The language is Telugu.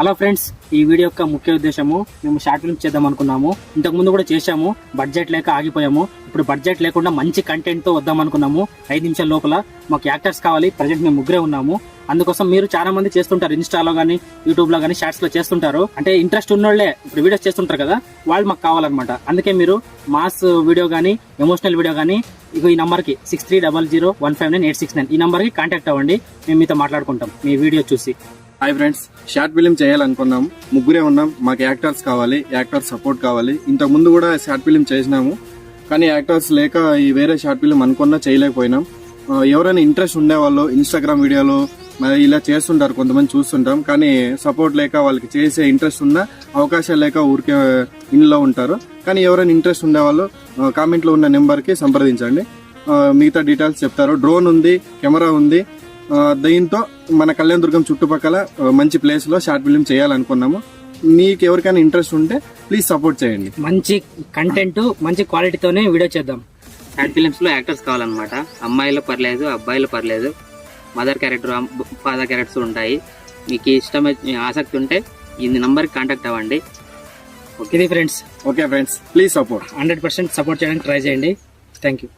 హలో ఫ్రెండ్స్, ఈ వీడియో యొక్క ముఖ్య ఉద్దేశము మేము షార్ట్ ఫిల్మ్ చేద్దాం అనుకున్నాము. ఇంతకు ముందు కూడా చేశాము, బడ్జెట్ లేక ఆగిపోయాము. ఇప్పుడు బడ్జెట్ లేకుండా మంచి కంటెంట్ తో వద్దాం అనుకున్నాము. 5 నిమిషాల లోపల మాకు యాక్టర్స్ కావాలి. ప్రజెంట్ మేము ముగ్గురే ఉన్నాము. అందుకోసం మీరు చాలా మంది చేస్తుంటారు, ఇన్స్టాలో గానీ యూట్యూబ్ లో గానీ షార్ట్స్ లో చేస్తుంటారు. అంటే ఇంట్రెస్ట్ ఉన్నోళ్లే ఇప్పుడు వీడియోస్ చేస్తుంటారు కదా, వాళ్ళు మాకు కావాలన్నమాట. అందుకే మీరు మాస్ వీడియో గానీ ఎమోషనల్ వీడియో గానీ ఈ నంబర్ కి 6300159869 ఈ నంబర్ కి కాంటాక్ట్ అవ్వండి. మేము మీతో మాట్లాడుకుంటాం మీ వీడియో చూసి. హాయ్ ఫ్రెండ్స్, షార్ట్ ఫిలిం చేయాలనుకున్నాం, ముగ్గురే ఉన్నాం. మాకు యాక్టర్స్ కావాలి, యాక్టర్స్ సపోర్ట్ కావాలి. ఇంతకు ముందు కూడా షార్ట్ ఫిలిం చేసినాము, కానీ యాక్టర్స్ లేక ఈ వేరే షార్ట్ ఫిలిం అనుకున్నా చేయలేకపోయినాం. ఎవరైనా ఇంట్రెస్ట్ ఉండేవాళ్ళు ఇన్స్టాగ్రామ్ వీడియోలు మరి ఇలా చేస్తుంటారు, కొంతమంది చూస్తుంటాం. కానీ సపోర్ట్ లేక వాళ్ళకి చేసే ఇంట్రెస్ట్ ఉన్న అవకాశాలు లేక ఊరికే ఇంట్లో ఉంటారు. కానీ ఎవరైనా ఇంట్రెస్ట్ ఉండేవాళ్ళు కామెంట్లో ఉన్న నెంబర్కి సంప్రదించండి, మిగతా డీటెయిల్స్ చెప్తారు. డ్రోన్ ఉంది, కెమెరా ఉంది. దీంతో మన కళ్యాణదుర్గం చుట్టుపక్కల మంచి ప్లేస్ లో షార్ట్ ఫిల్మ్ చేయాలనుకున్నాము. మీకు ఎవరికైనా ఇంట్రెస్ట్ ఉంటే ప్లీజ్ సపోర్ట్ చేయండి. మంచి కంటెంట్, మంచి క్వాలిటీతోనే వీడియో చేద్దాం. షార్ట్ ఫిలిమ్స్ లో యాక్టర్స్ కావాలన్నమాట. అమ్మాయిలు పర్లేదు, అబ్బాయిలు పర్లేదు. మదర్ క్యారెక్టర్, ఫాదర్ క్యారెక్టర్స్ ఉంటాయి. మీకు ఇష్టం ఆసక్తి ఉంటే ఈ నంబర్ కాంటాక్ట్ అవ్వండి. ఇది friends. Okay friends, please support. 100% support చేయడానికి ట్రై చేయండి. Thank you.